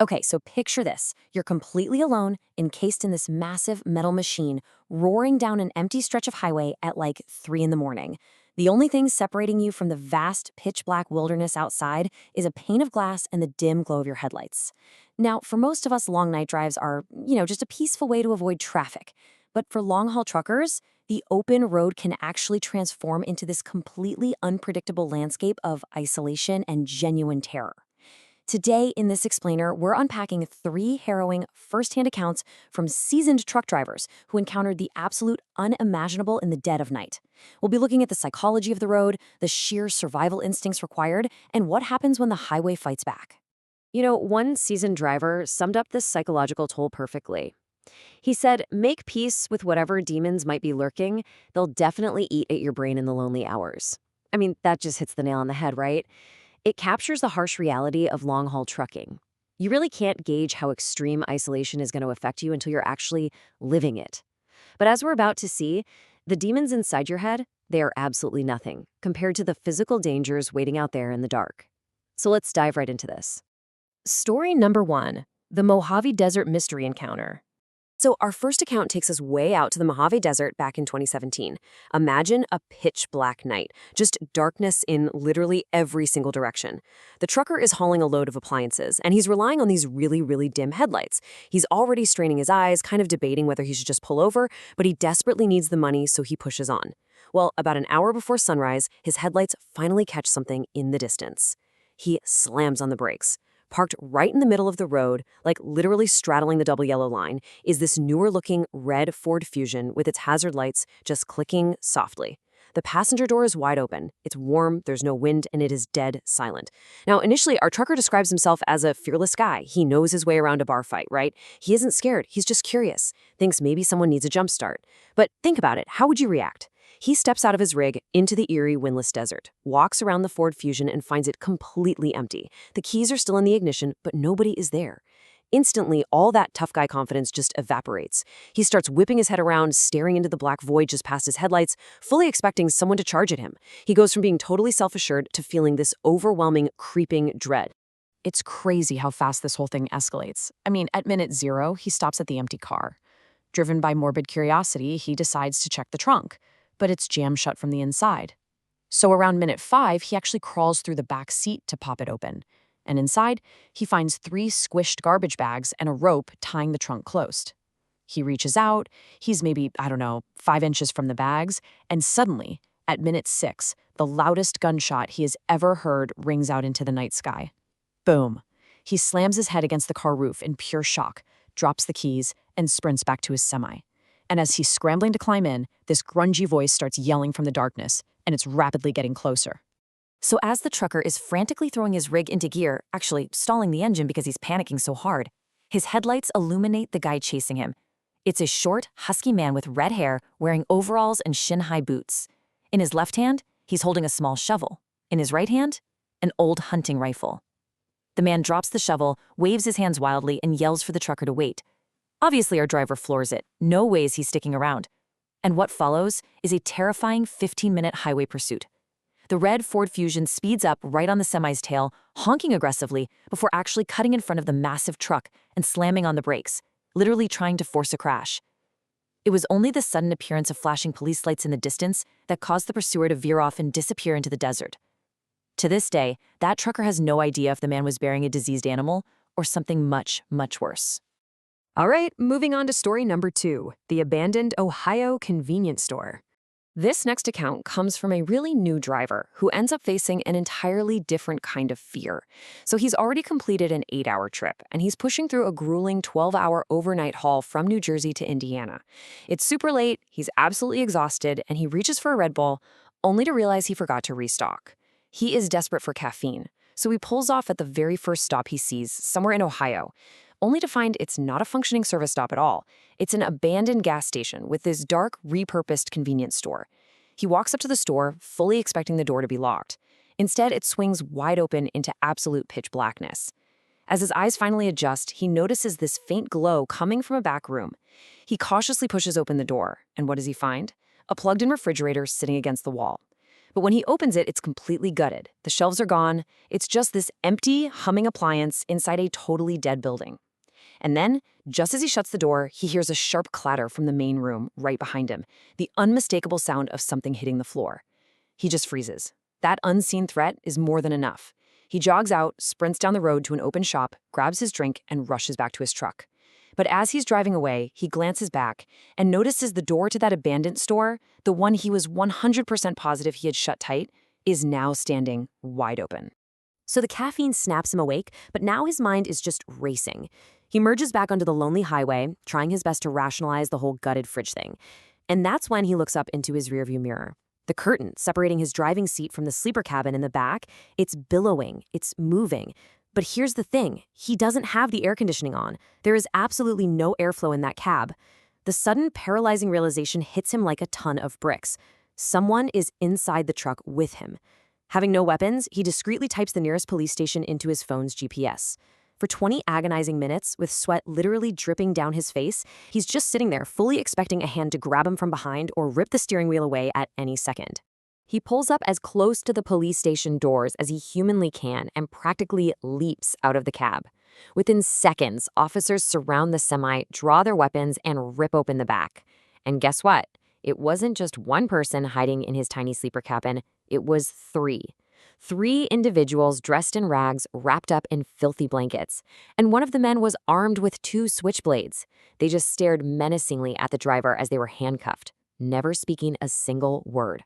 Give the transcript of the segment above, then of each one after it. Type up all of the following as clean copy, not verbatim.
Okay, so picture this. You're completely alone, encased in this massive metal machine, roaring down an empty stretch of highway at like 3 in the morning. The only thing separating you from the vast, pitch black wilderness outside is a pane of glass and the dim glow of your headlights. Now, for most of us, long night drives are, just a peaceful way to avoid traffic. But for long haul truckers, the open road can actually transform into this completely unpredictable landscape of isolation and genuine terror. Today, in this explainer, we're unpacking 3 harrowing firsthand accounts from seasoned truck drivers who encountered the absolute unimaginable in the dead of night. We'll be looking at the psychology of the road, the sheer survival instincts required, and what happens when the highway fights back. One seasoned driver summed up this psychological toll perfectly. He said, make peace with whatever demons might be lurking. They'll definitely eat at your brain in the lonely hours. I mean, that just hits the nail on the head, right? It captures the harsh reality of long-haul trucking. You really can't gauge how extreme isolation is going to affect you until you're actually living it. But as we're about to see, the demons inside your head, they are absolutely nothing compared to the physical dangers waiting out there in the dark. So let's dive right into this. Story number 1, the Mojave Desert Mystery Encounter. So our first account takes us way out to the Mojave Desert back in 2017. Imagine a pitch black night, just darkness in literally every single direction. The trucker is hauling a load of appliances, and he's relying on these really, really dim headlights. He's already straining his eyes, kind of debating whether he should just pull over, but he desperately needs the money, so he pushes on. Well, about an hour before sunrise, his headlights finally catch something in the distance. He slams on the brakes. Parked right in the middle of the road, like literally straddling the double yellow line, is this newer-looking red Ford Fusion with its hazard lights just clicking softly. The passenger door is wide open. It's warm, there's no wind, and it is dead silent. Now, initially, our trucker describes himself as a fearless guy. He knows his way around a bar fight, right? He isn't scared. He's just curious. Thinks maybe someone needs a jump start. But think about it. How would you react? He steps out of his rig into the eerie, windless desert, walks around the Ford Fusion and finds it completely empty. The keys are still in the ignition, but nobody is there. Instantly, all that tough guy confidence just evaporates. He starts whipping his head around, staring into the black void just past his headlights, fully expecting someone to charge at him. He goes from being totally self-assured to feeling this overwhelming, creeping dread. It's crazy how fast this whole thing escalates. I mean, at minute 0, he stops at the empty car. Driven by morbid curiosity, he decides to check the trunk, but it's jammed shut from the inside. So around minute 5, he actually crawls through the back seat to pop it open. And inside, he finds 3 squished garbage bags and a rope tying the trunk closed. He reaches out, he's maybe, 5 inches from the bags, and suddenly, at minute 6, the loudest gunshot he has ever heard rings out into the night sky. Boom. He slams his head against the car roof in pure shock, drops the keys, and sprints back to his semi. And as he's scrambling to climb in, this grungy voice starts yelling from the darkness, and it's rapidly getting closer. So as the trucker is frantically throwing his rig into gear, actually stalling the engine because he's panicking so hard, his headlights illuminate the guy chasing him. It's a short, husky man with red hair wearing overalls and shin-high boots. In his left hand, he's holding a small shovel. In his right hand, an old hunting rifle. The man drops the shovel, waves his hands wildly, and yells for the trucker to wait. Obviously, our driver floors it. No way is he sticking around. And what follows is a terrifying 15-minute highway pursuit. The red Ford Fusion speeds up right on the semi's tail, honking aggressively before actually cutting in front of the massive truck and slamming on the brakes, literally trying to force a crash. It was only the sudden appearance of flashing police lights in the distance that caused the pursuer to veer off and disappear into the desert. To this day, that trucker has no idea if the man was burying a diseased animal or something much, much worse. All right, moving on to story number 2, the abandoned Ohio convenience store. This next account comes from a really new driver who ends up facing an entirely different kind of fear. So he's already completed an 8-hour trip, and he's pushing through a grueling 12-hour overnight haul from New Jersey to Indiana. It's super late, he's absolutely exhausted, and he reaches for a Red Bull, only to realize he forgot to restock. He is desperate for caffeine, so he pulls off at the very first stop he sees, somewhere in Ohio, only to find it's not a functioning service stop at all. It's an abandoned gas station with this dark, repurposed convenience store. He walks up to the store, fully expecting the door to be locked. Instead, it swings wide open into absolute pitch blackness. As his eyes finally adjust, he notices this faint glow coming from a back room. He cautiously pushes open the door, and what does he find? A plugged-in refrigerator sitting against the wall. But when he opens it, it's completely gutted. The shelves are gone. It's just this empty, humming appliance inside a totally dead building. And then, just as he shuts the door, he hears a sharp clatter from the main room right behind him, the unmistakable sound of something hitting the floor. He just freezes. That unseen threat is more than enough. He jogs out, sprints down the road to an open shop, grabs his drink, and rushes back to his truck. But as he's driving away, he glances back and notices the door to that abandoned store, the one he was 100% positive he had shut tight, is now standing wide open. So the caffeine snaps him awake, but now his mind is just racing. He merges back onto the lonely highway, trying his best to rationalize the whole gutted fridge thing. And that's when he looks up into his rearview mirror. The curtain separating his driving seat from the sleeper cabin in the back, it's billowing, it's moving. But here's the thing, he doesn't have the air conditioning on. There is absolutely no airflow in that cab. The sudden paralyzing realization hits him like a ton of bricks. Someone is inside the truck with him. Having no weapons, he discreetly types the nearest police station into his phone's GPS. For 20 agonizing minutes, with sweat literally dripping down his face, he's just sitting there, fully expecting a hand to grab him from behind or rip the steering wheel away at any second. He pulls up as close to the police station doors as he humanly can and practically leaps out of the cab. Within seconds, officers surround the semi, draw their weapons, and rip open the back. And guess what? It wasn't just one person hiding in his tiny sleeper cabin, it was three. Three individuals dressed in rags, wrapped up in filthy blankets. And one of the men was armed with two switchblades. They just stared menacingly at the driver as they were handcuffed, never speaking a single word.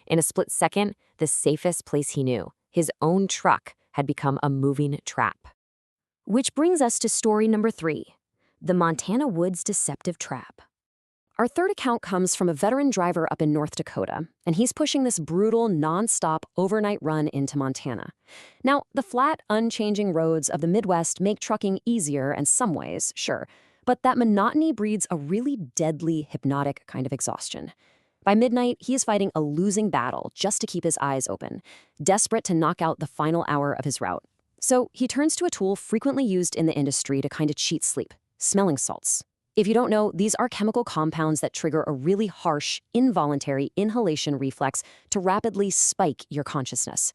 In a split second, the safest place he knew, his own truck, had become a moving trap. Which brings us to story number 3, the Montana Woods Deceptive Trap. Our third account comes from a veteran driver up in North Dakota, and he's pushing this brutal, non-stop overnight run into Montana. Now, the flat, unchanging roads of the Midwest make trucking easier in some ways, sure, but that monotony breeds a really deadly, hypnotic kind of exhaustion. By midnight, he is fighting a losing battle just to keep his eyes open, desperate to knock out the final hour of his route. So he turns to a tool frequently used in the industry to kind of cheat sleep, smelling salts. If you don't know, these are chemical compounds that trigger a really harsh, involuntary inhalation reflex to rapidly spike your consciousness.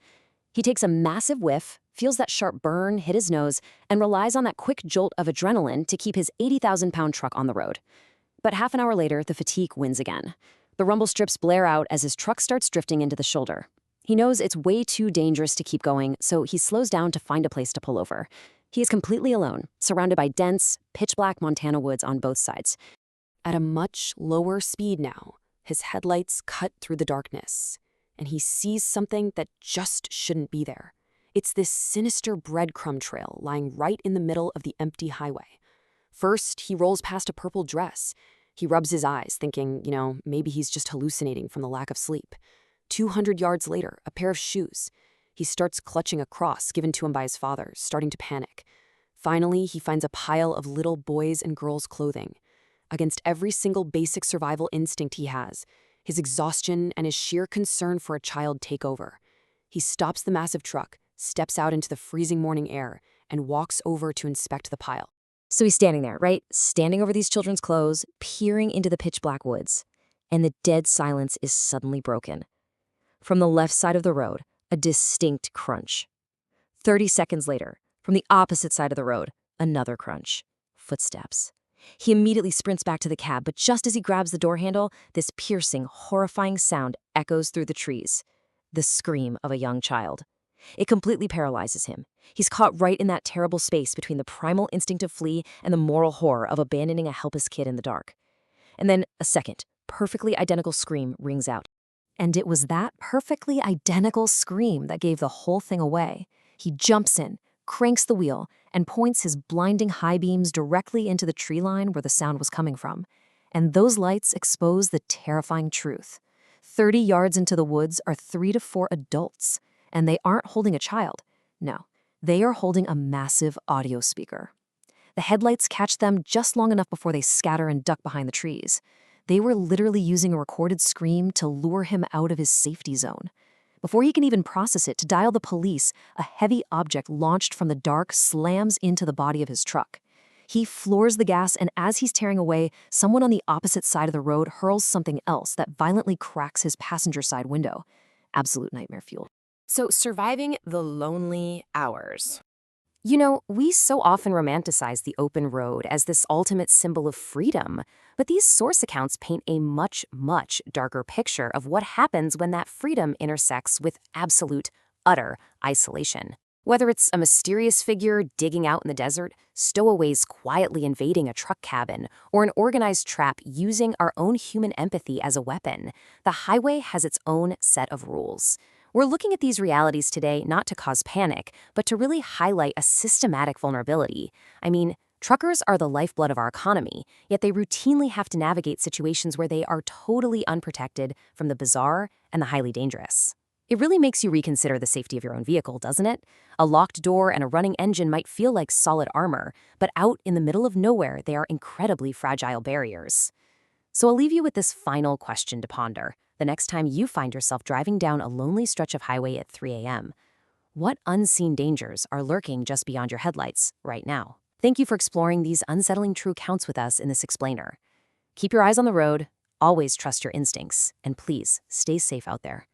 He takes a massive whiff, feels that sharp burn hit his nose, and relies on that quick jolt of adrenaline to keep his 80,000-pound truck on the road. But half an hour later, the fatigue wins again. The rumble strips blare out as his truck starts drifting into the shoulder. He knows it's way too dangerous to keep going, so he slows down to find a place to pull over. He is completely alone, surrounded by dense, pitch-black Montana woods on both sides. At a much lower speed now, his headlights cut through the darkness, and he sees something that just shouldn't be there. It's this sinister breadcrumb trail lying right in the middle of the empty highway. First, he rolls past a purple dress. He rubs his eyes, thinking, maybe he's just hallucinating from the lack of sleep. 200 yards later, a pair of shoes. He starts clutching a cross given to him by his father, starting to panic. Finally, he finds a pile of little boys' and girls' clothing. Against every single basic survival instinct he has, his exhaustion and his sheer concern for a child take over. He stops the massive truck, steps out into the freezing morning air, and walks over to inspect the pile. So he's standing there, right? Standing over these children's clothes, peering into the pitch-black woods. And the dead silence is suddenly broken. From the left side of the road, a distinct crunch. 30 seconds later, from the opposite side of the road, another crunch. Footsteps. He immediately sprints back to the cab, but just as he grabs the door handle, this piercing, horrifying sound echoes through the trees. The scream of a young child. It completely paralyzes him. He's caught right in that terrible space between the primal instinct of flee and the moral horror of abandoning a helpless kid in the dark. And then a second, perfectly identical scream rings out. And it was that perfectly identical scream that gave the whole thing away. He jumps in, cranks the wheel, and points his blinding high beams directly into the tree line where the sound was coming from. And those lights expose the terrifying truth. 30 yards into the woods are 3 to 4 adults, and they aren't holding a child. No, they are holding a massive audio speaker. The headlights catch them just long enough before they scatter and duck behind the trees. They were literally using a recorded scream to lure him out of his safety zone. Before he can even process it to dial the police, a heavy object launched from the dark slams into the body of his truck. He floors the gas, and as he's tearing away, someone on the opposite side of the road hurls something else that violently cracks his passenger side window. Absolute nightmare fuel. So, surviving the lonely hours. We so often romanticize the open road as this ultimate symbol of freedom, but these source accounts paint a much, much darker picture of what happens when that freedom intersects with absolute, utter isolation. Whether it's a mysterious figure digging out in the desert, stowaways quietly invading a truck cabin, or an organized trap using our own human empathy as a weapon, the highway has its own set of rules. We're looking at these realities today not to cause panic, but to really highlight a systematic vulnerability. I mean, truckers are the lifeblood of our economy, yet they routinely have to navigate situations where they are totally unprotected from the bizarre and the highly dangerous. It really makes you reconsider the safety of your own vehicle, doesn't it? A locked door and a running engine might feel like solid armor, but out in the middle of nowhere, they are incredibly fragile barriers. So I'll leave you with this final question to ponder. The next time you find yourself driving down a lonely stretch of highway at 3 a.m., what unseen dangers are lurking just beyond your headlights right now? Thank you for exploring these unsettling true counts with us in this explainer. Keep your eyes on the road, always trust your instincts, and please stay safe out there.